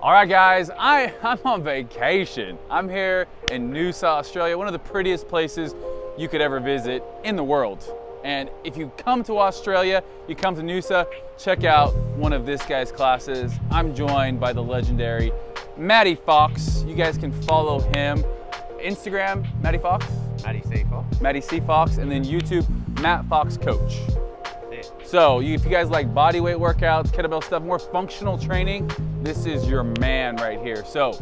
All right, guys, I'm on vacation. I'm here in Noosa, Australia, one of the prettiest places you could ever visit in the world. And if you come to Australia, you come to Noosa, check out one of this guy's classes. I'm joined by the legendary Matty Fox. You guys can follow him. Instagram, Matty Fox? Matty C. Fox. Matty C. Fox, and then YouTube, Matt Fox Coach. So if you guys like body weight workouts, kettlebell stuff, more functional training, this is your man right here. So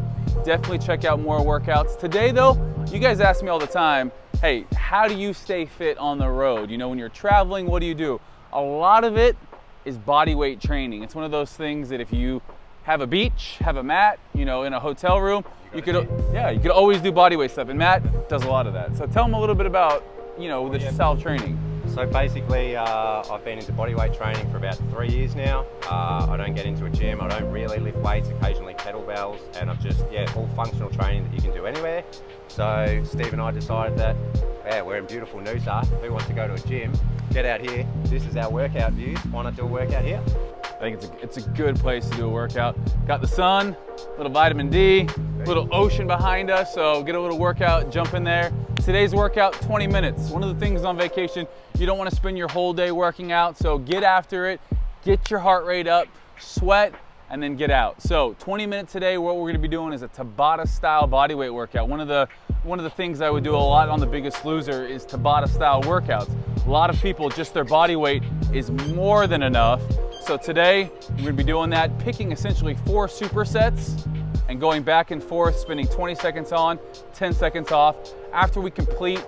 definitely check out more workouts. Today though, you guys ask me all the time, hey, how do you stay fit on the road? You know, when you're traveling, what do you do? A lot of it is body weight training. It's one of those things that if you have a beach, have a mat, you know, in a hotel room, you could always do body weight stuff. And Matt does a lot of that. So tell them a little bit about, you know, the style of training. So basically, I've been into bodyweight training for about 3 years now. I don't get into a gym, I don't really lift weights, occasionally kettlebells, and I've just, all functional training that you can do anywhere. So Steve and I decided that, we're in beautiful Noosa, who wants to go to a gym? Get out here, this is our workout views, why not do a workout here? I think it's a good place to do a workout. Got the sun, a little vitamin D, a little ocean behind us, so get a little workout, jump in there. Today's workout, 20 minutes. One of the things on vacation, you don't want to spend your whole day working out, so get after it, get your heart rate up, sweat, and then get out. So 20 minutes today, what we're going to be doing is a Tabata style bodyweight workout. One of the things I would do a lot on The Biggest Loser is Tabata style workouts. A lot of people, just their body weight is more than enough. So today, we're going to be doing that, picking essentially 4 supersets and going back and forth, spending 20 seconds on, 10 seconds off. After we complete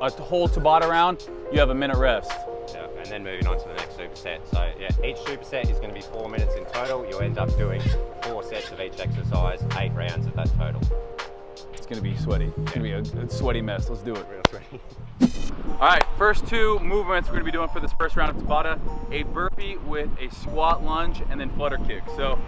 a whole Tabata round, you have a minute rest. Yeah, and then moving on to the next superset. So each superset is going to be 4 minutes in total. You'll end up doing 4 sets of each exercise, 8 rounds of that total. It's going to be sweaty. It's going to be a sweaty mess. Let's do it. Real sweaty. All right, first 2 movements we're going to be doing for this first round of Tabata, a burpee with a squat lunge and then flutter kick. So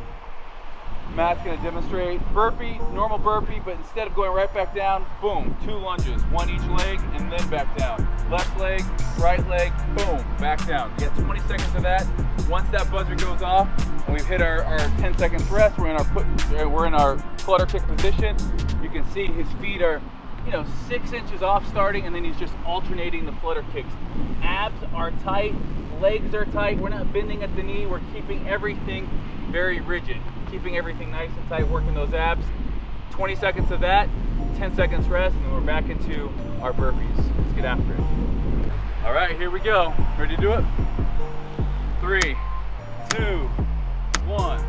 Matt's going to demonstrate burpee, normal burpee, but instead of going right back down, boom, 2 lunges, 1 each leg and then back down. Left leg, right leg, boom, back down. You get 20 seconds of that. Once that buzzer goes off and we've hit our 10 seconds rest, we're in our flutter kick position. You can see his feet are, 6 inches off starting, and then he's just alternating the flutter kicks. Abs are tight, legs are tight. We're not bending at the knee. We're keeping everything very rigid, keeping everything nice and tight, working those abs. 20 seconds of that, 10 seconds rest, and then we're back into our burpees. Let's get after it. All right, here we go. Ready to do it? 3, 2, 1.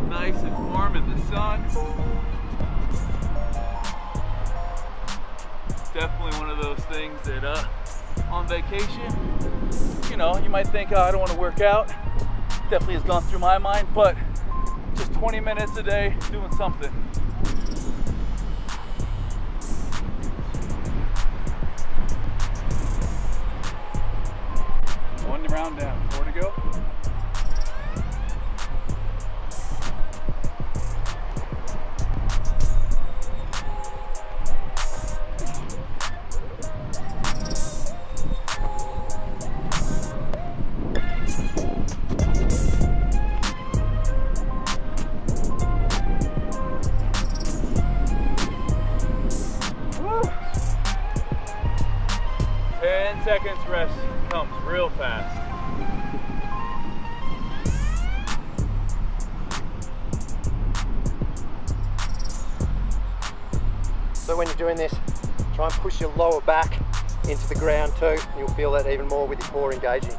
Nice and warm in the sun. Definitely one of those things that on vacation, you might think, I don't want to work out. Definitely has gone through my mind, but just 20 minutes a day doing something. One round down, 4 to go. Woo. 10 seconds rest comes real fast. So when you're doing this, try and push your lower back into the ground too. You'll feel that even more with your core engaging.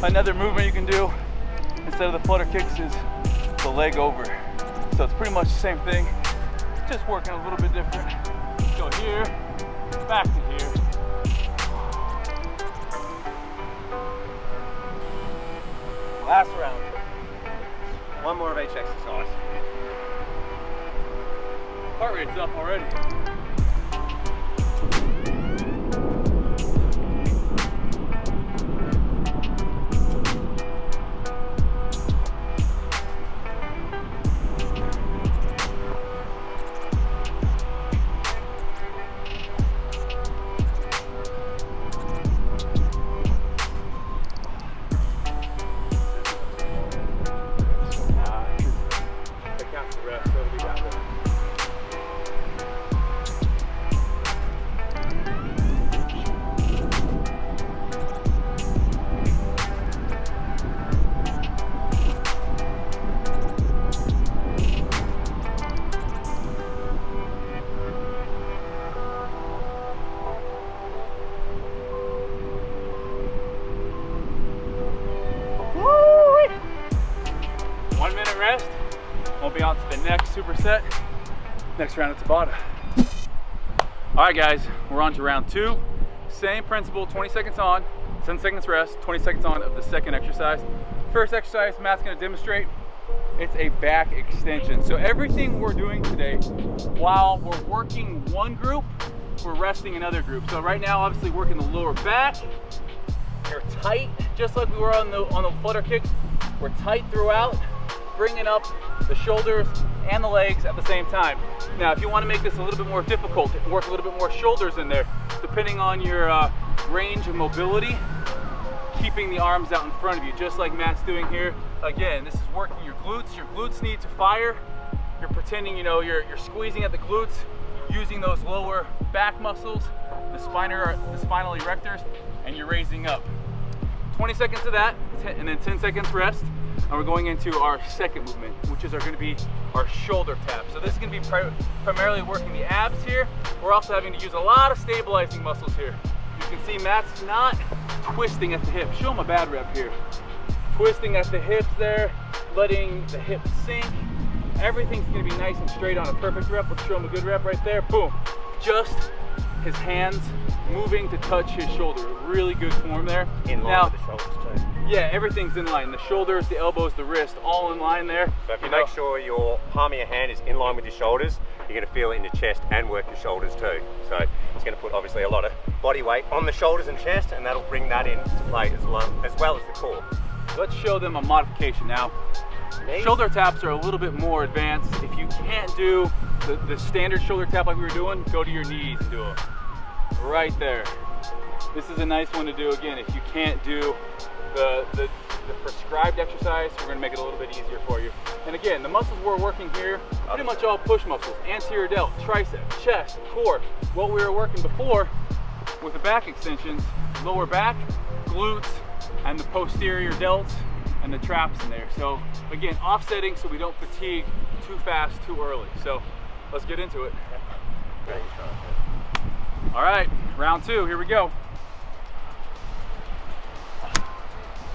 Another movement you can do instead of the flutter kicks is the leg over. So it's pretty much the same thing, just working a little bit different. Go here, back to here. Last round. One more of each exercise. Heart rate's up already. Rest. We'll be on to the next superset. Next round at Tabata. All right, guys, we're on to round 2. Same principle, 20 seconds on, 10 seconds rest, 20 seconds on of the second exercise. First exercise, Matt's gonna demonstrate. It's a back extension. So everything we're doing today, while we're working one group, we're resting another group. So right now, obviously working the lower back. You're tight, just like we were on the flutter kicks. We're tight throughout, bringing up the shoulders and the legs at the same time. Now, if you want to make this a little bit more difficult, work a little bit more shoulders in there, depending on your range of mobility, keeping the arms out in front of you, just like Matt's doing here. Again, this is working your glutes. Your glutes need to fire. You're pretending, you know, you're squeezing at the glutes, using those lower back muscles, the spinal erectors, and you're raising up. 20 seconds of that, and then 10 seconds rest. And we're going into our second movement, which is going to be our shoulder tap. So this is going to be primarily working the abs here. We're also having to use a lot of stabilizing muscles here. You can see Matt's not twisting at the hip. Show him a bad rep here. Twisting at the hips there, letting the hips sink. Everything's going to be nice and straight on a perfect rep. Let's show him a good rep right there. Boom. Just his hands moving to touch his shoulder. Really good form there. In line with the shoulders too. Yeah, everything's in line. The shoulders, the elbows, the wrist, all in line there. So if you make sure your palm of your hand is in line with your shoulders, you're going to feel it in your chest and work your shoulders too. So it's going to put obviously a lot of body weight on the shoulders and chest, and that'll bring that into play as well as the core. Let's show them a modification now. Shoulder taps are a little bit more advanced. If you can't do the standard shoulder tap like we were doing, go to your knees and do it. Right there. This is a nice one to do again. If you can't do the prescribed exercise, we're going to make it a little bit easier for you. And again, the muscles we're working here, pretty much all push muscles. Anterior delt, tricep, chest, core. What we were working before with the back extensions, lower back, glutes, and the posterior delts, and the traps in there. So again, offsetting so we don't fatigue too fast, too early. So let's get into it. All right, round 2, here we go.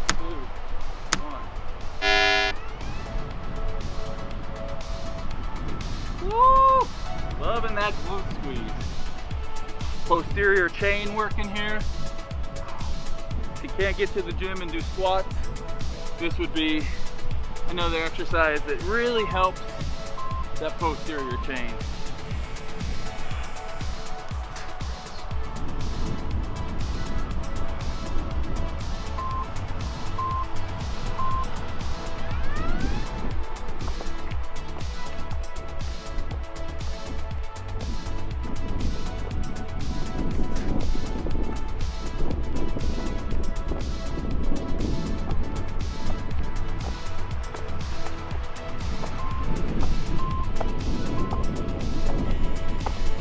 2, 1. Woo! Loving that glute squeeze. Posterior chain working here. If you can't get to the gym and do squats, this would be another exercise that really helps that posterior chain.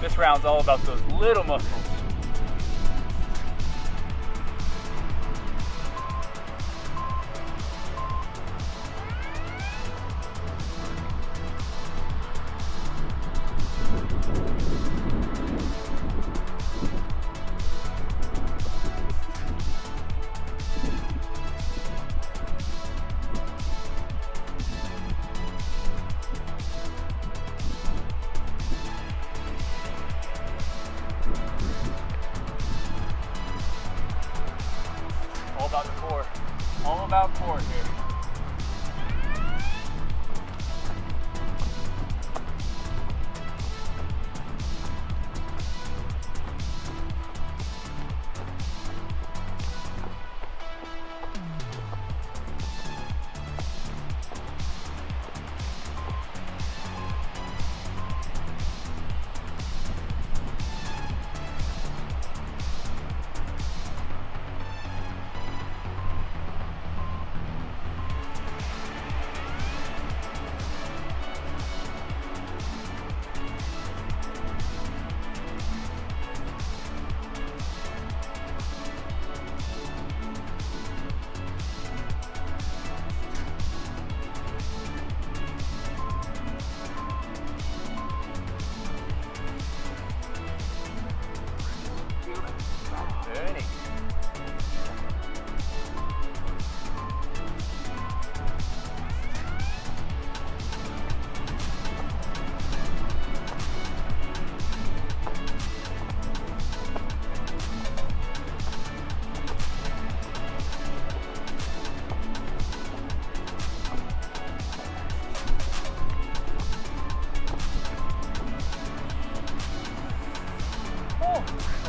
This round's all about those little muscles. All about core here. Burning.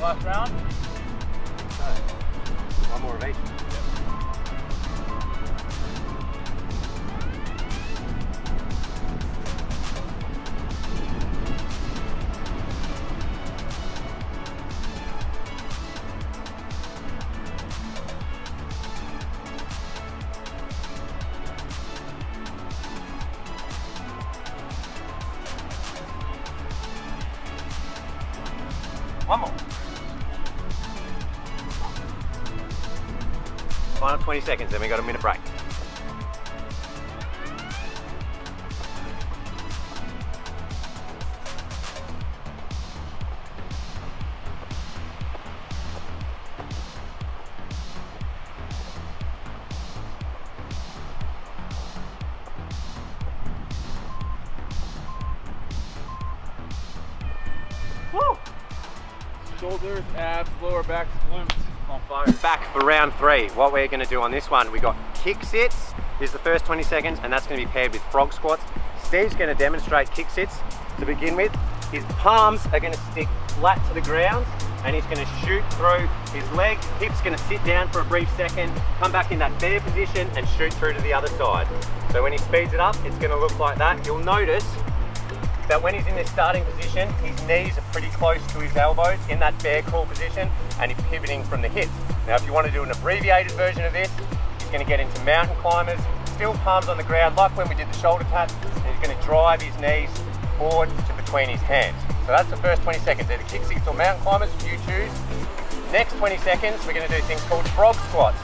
Last round. One more of each. One more. Final 20 seconds, then we got a minute break. Woo! Shoulders, abs, lower back, glutes on fire. Back for round 3. What we're going to do on this one, we got kick sits. Is the first 20 seconds, and that's going to be paired with frog squats. Steve's going to demonstrate kick sits to begin with. His palms are going to stick flat to the ground, and he's going to shoot through his leg. Hips going to sit down for a brief second, come back in that bear position, and shoot through to the other side. So when he speeds it up, it's going to look like that. You'll notice that when he's in this starting position, his knees are pretty close to his elbows in that bear crawl position, and he's pivoting from the hips. Now, if you want to do an abbreviated version of this, he's going to get into mountain climbers, still palms on the ground, like when we did the shoulder tap, and he's going to drive his knees forward to between his hands. So that's the first 20 seconds. Either kick sits or mountain climbers, you choose. Next 20 seconds, we're going to do things called frog squats.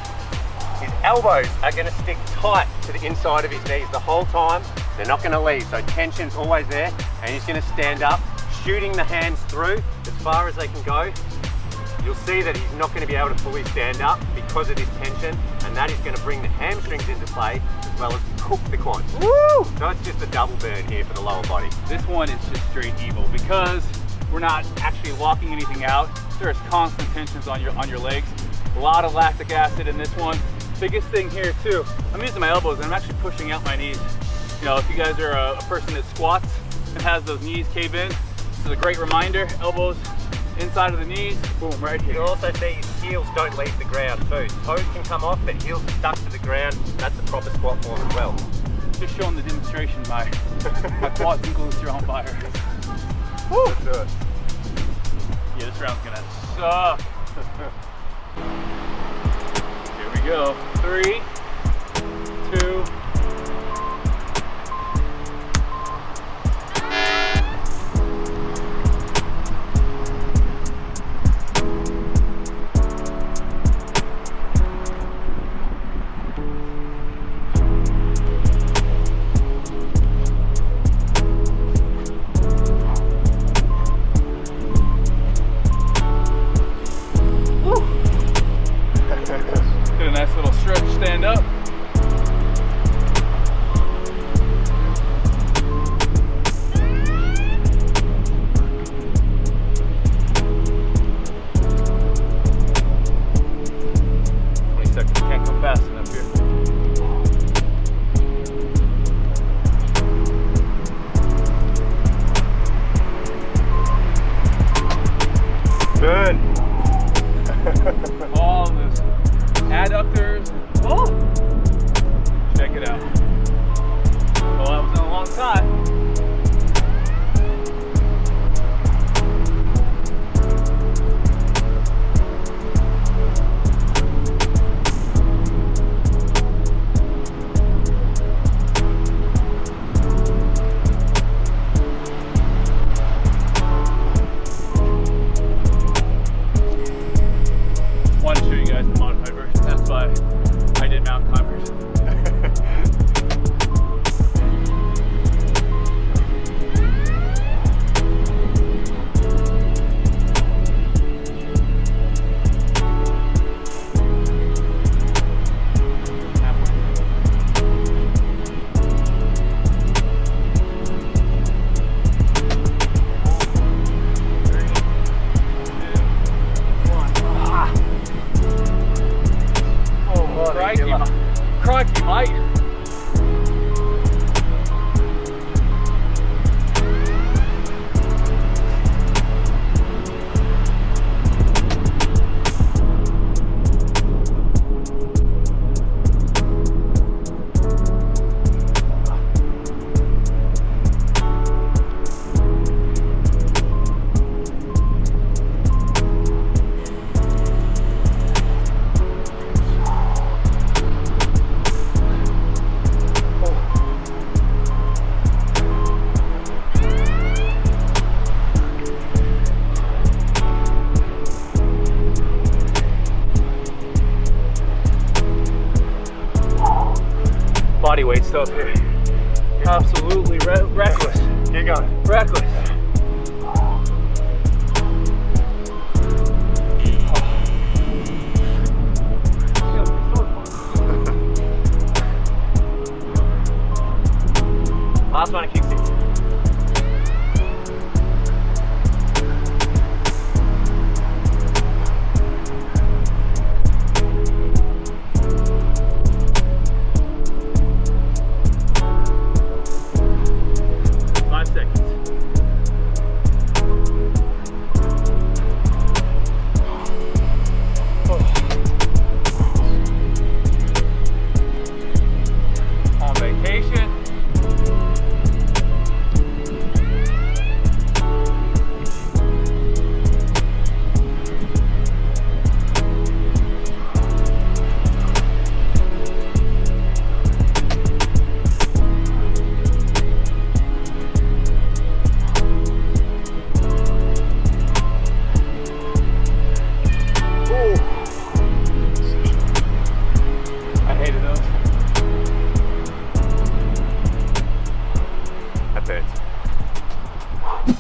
His elbows are going to stick tight to the inside of his knees the whole time. They're not going to leave, so tension's always there, and he's going to stand up, shooting the hands through as far as they can go. You'll see that he's not going to be able to fully stand up because of this tension, and that is going to bring the hamstrings into play as well as cook the quads. Woo! So it's just a double burn here for the lower body. This one is just straight evil because we're not actually locking anything out. There's constant tensions on your legs. A lot of lactic acid in this one. Biggest thing here too, I'm using my elbows and I'm actually pushing out my knees. You know, if you guys are a person that squats and has those knees cave in, this is a great reminder. Elbows inside of the knees, boom, right here. You'll also see his heels don't leave the ground too. Toes can come off, but heels are stuck to the ground. That's the proper squat form as well. Just showing the demonstration, my quads and glutes are on fire. Woo! Let's do it. Yeah, this round's gonna suck. Here we go. 3, 2. Get a nice little stretch, stand up. All those adductors. Oh! Check it out. Well, that was in a long time. Wanted to show you guys the modified version. That's why I did mountain climbers. Crikey, mate. Body weight stuff here. Absolutely reckless. Keep going. Reckless. Last one, a kick six.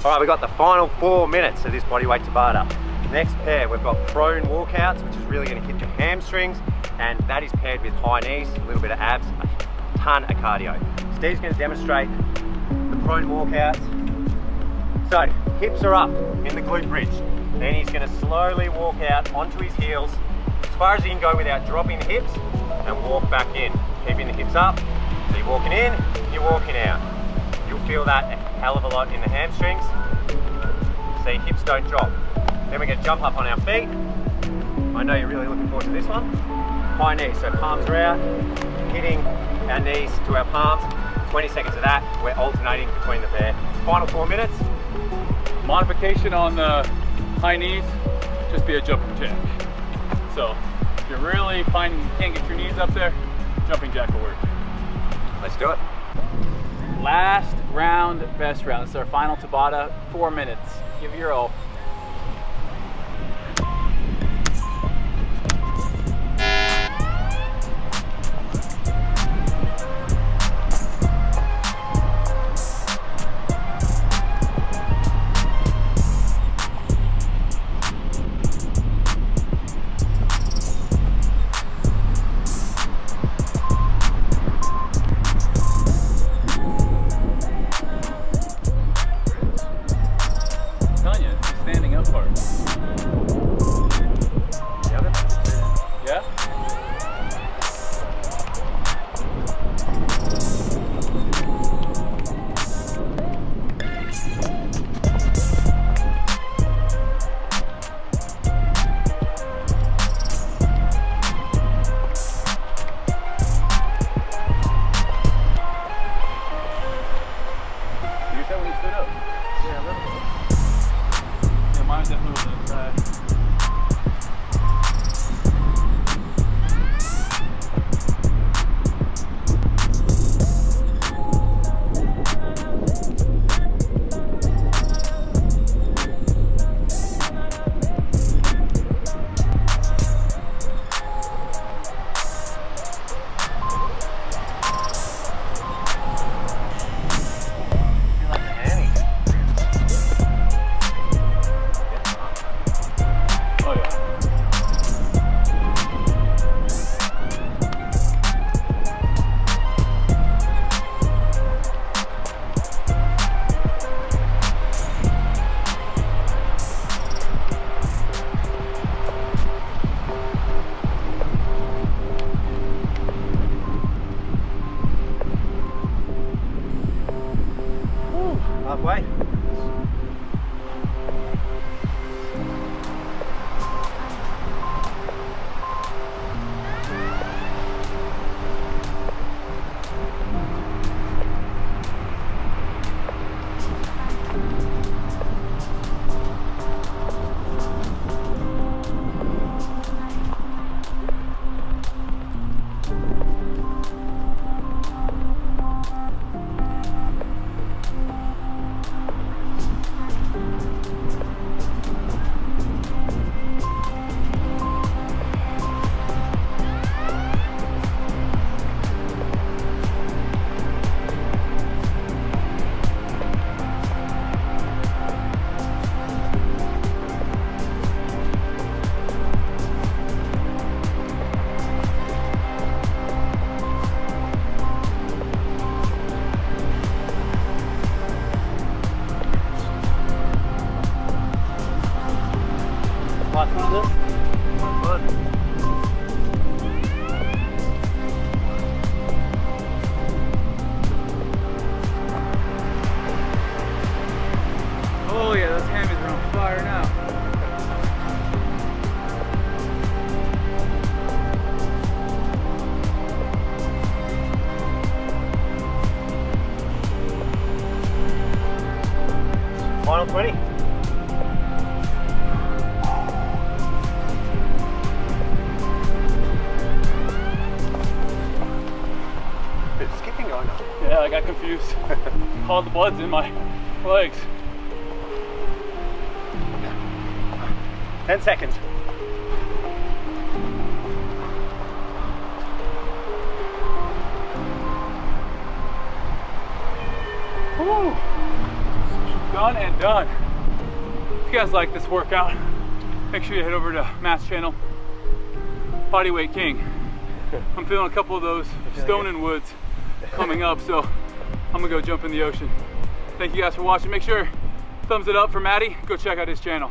All right, we've got the final 4 minutes of this bodyweight Tabata. Next pair, we've got prone walkouts, which is really going to hit your hamstrings, and that is paired with high knees, a little bit of abs, a ton of cardio. Steve's going to demonstrate the prone walkouts. So, hips are up in the glute bridge. Then he's going to slowly walk out onto his heels as far as he can go without dropping the hips, and walk back in, keeping the hips up. So you're walking in, you're walking out. You'll feel that a hell of a lot in the hamstrings, so your hips don't drop. Then we're going to jump up on our feet. I know you're really looking forward to this one. High knees, so palms are out, hitting our knees to our palms. 20 seconds of that, we're alternating between the pair. Final 4 minutes. Modification on the high knees, just be a jumping jack. So if you're really finding you can't get your knees up there, jumping jack will work. Let's do it. Last round, best round. This is our final Tabata, 4 minutes. Give it your all. Oh yeah, those hammies are on fire now. Final 20. Bit of skipping going on. Yeah, I got confused. All the blood's in my legs. 10 seconds. Woo! Done and done. If you guys like this workout, make sure you head over to Matt's channel, Bodyweight King. I'm feeling a couple of those stone and woods coming up, so I'm gonna go jump in the ocean. Thank you guys for watching. Make sure thumbs it up for Matty. Go check out his channel.